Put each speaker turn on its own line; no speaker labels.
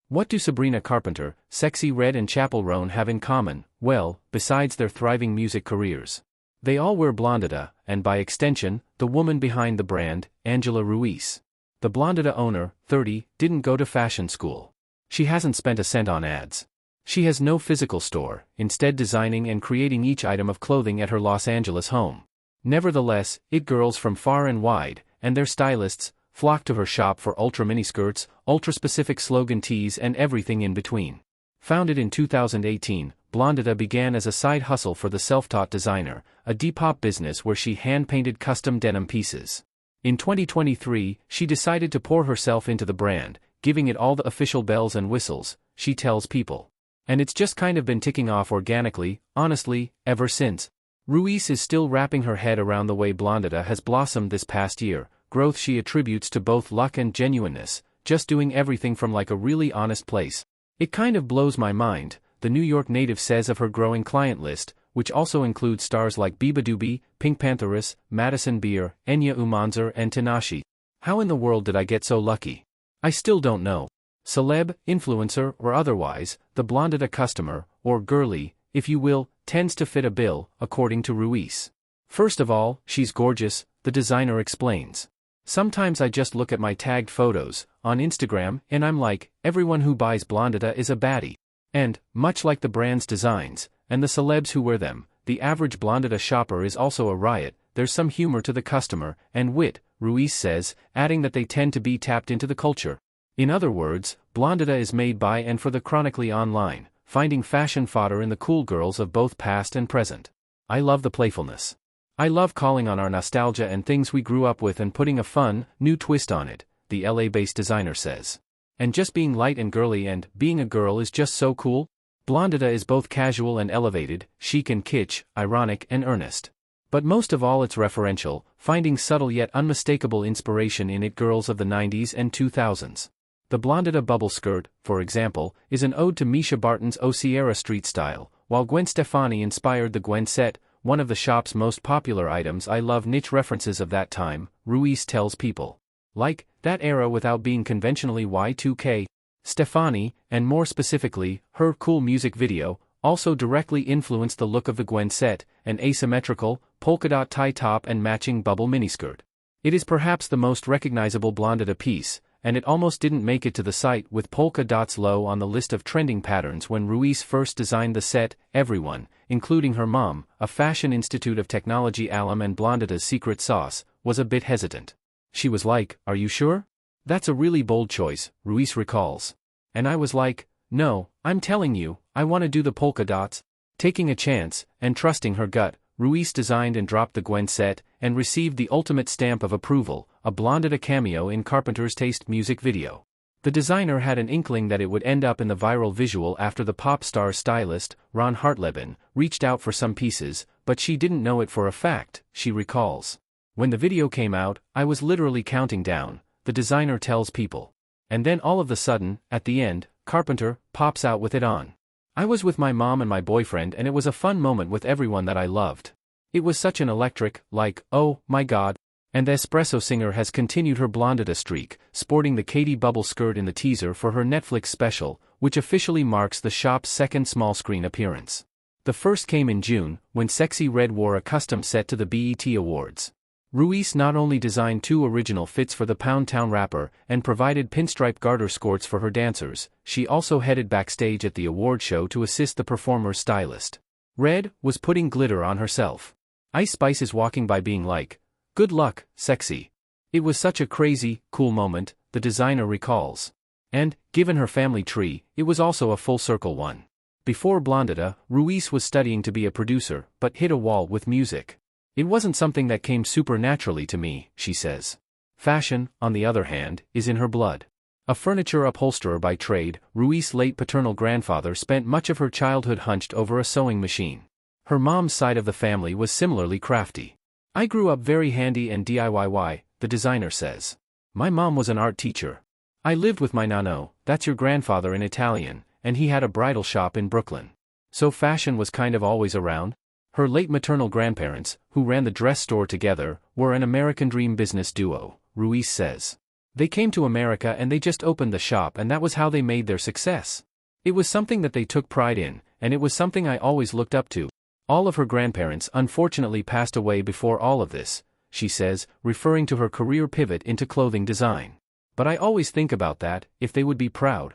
What do Sabrina Carpenter, Sexy Red and Chappell Roan have in common? Well, besides their thriving music careers. They all wear Blondita, and by extension, the woman behind the brand, Angela Ruiz. The Blondita owner, 30, didn't go to fashion school. She hasn't spent a cent on ads. She has no physical store, instead designing and creating each item of clothing at her Los Angeles home. Nevertheless, it girls from far and wide, and their stylists, flock to her shop for ultra miniskirts, ultra-specific slogan tees and everything in between. Founded in 2018, Blondita began as a side hustle for the self-taught designer, a Depop business where she hand-painted custom denim pieces. In 2023, she decided to pour herself into the brand, giving it all the official bells and whistles, she tells People. And it's just kind of been ticking off organically, honestly, ever since. Ruiz is still wrapping her head around the way Blondita has blossomed this past year, growth she attributes to both luck and genuineness, just doing everything from like a really honest place. It kind of blows my mind, the New York native says of her growing client list, which also includes stars like Biba Doobie, Pink Pantheress, Madison Beer, Enya Umanzar and Tinashe. How in the world did I get so lucky? I still don't know. Celeb, influencer, or otherwise, the Blondita customer, or girly, if you will, tends to fit a bill, according to Ruiz. First of all, she's gorgeous, the designer explains. Sometimes I just look at my tagged photos, on Instagram, and I'm like, everyone who buys Blondita is a baddie. And, much like the brand's designs, and the celebs who wear them, the average Blondita shopper is also a riot. There's some humor to the customer, and wit, Ruiz says, adding that they tend to be tapped into the culture. In other words, Blondita is made by and for the chronically online, finding fashion fodder in the cool girls of both past and present. I love the playfulness. I love calling on our nostalgia and things we grew up with and putting a fun, new twist on it, the LA-based designer says. And just being light and girly and being a girl is just so cool. Blondita is both casual and elevated, chic and kitsch, ironic and earnest. But most of all it's referential, finding subtle yet unmistakable inspiration in it girls of the 90s and 2000s. The Blondita bubble skirt, for example, is an ode to Misha Barton's O Sierra Street style, while Gwen Stefani inspired the Gwen set, one of the shop's most popular items. I love niche references of that time, Ruiz tells People. Like, that era without being conventionally Y2K. Stefani, and more specifically, her cool music video, also directly influenced the look of the Gwen set, an asymmetrical, polka-dot tie top and matching bubble miniskirt. It is perhaps the most recognizable Blondita piece, and it almost didn't make it to the site with polka dots low on the list of trending patterns when Ruiz first designed the set. Everyone, including her mom, a Fashion Institute of Technology alum and Blondita's secret sauce, was a bit hesitant. She was like, "Are you sure? That's a really bold choice," Ruiz recalls. And I was like, "No, I'm telling you, I want to do the polka dots." Taking a chance, and trusting her gut, Ruiz designed and dropped the Gwen set, and received the ultimate stamp of approval, a Blondita cameo in Carpenter's Taste music video. The designer had an inkling that it would end up in the viral visual after the pop star stylist, Ron Hartleben, reached out for some pieces, but she didn't know it for a fact, she recalls. When the video came out, I was literally counting down, the designer tells People. And then all of a sudden, at the end, Carpenter pops out with it on. I was with my mom and my boyfriend and it was a fun moment with everyone that I loved. It was such an electric, like, oh my god. And the espresso singer has continued her Blondita streak, sporting the Katy bubble skirt in the teaser for her Netflix special, which officially marks the shop's second small-screen appearance. The first came in June, when Sexy Red wore a custom set to the BET Awards. Ruiz not only designed 2 original fits for the Pound Town rapper and provided pinstripe garter skirts for her dancers, she also headed backstage at the award show to assist the performer's stylist. Red was putting glitter on herself. Ice Spice is walking by being like, "Good luck, sexy." It was such a crazy, cool moment, the designer recalls. And, given her family tree, it was also a full-circle one. Before Blondita, Ruiz was studying to be a producer, but hit a wall with music. It wasn't something that came supernaturally to me, she says. Fashion, on the other hand, is in her blood. A furniture upholsterer by trade, Ruiz's late paternal grandfather spent much of her childhood hunched over a sewing machine. Her mom's side of the family was similarly crafty. I grew up very handy and DIY, the designer says. My mom was an art teacher. I lived with my nonno, that's your grandfather in Italian, and he had a bridal shop in Brooklyn. So fashion was kind of always around. Her late maternal grandparents, who ran the dress store together, were an American dream business duo, Ruiz says. They came to America and they just opened the shop, and that was how they made their success. It was something that they took pride in, and it was something I always looked up to. All of her grandparents unfortunately passed away before all of this, she says, referring to her career pivot into clothing design. But I always think about that, if they would be proud.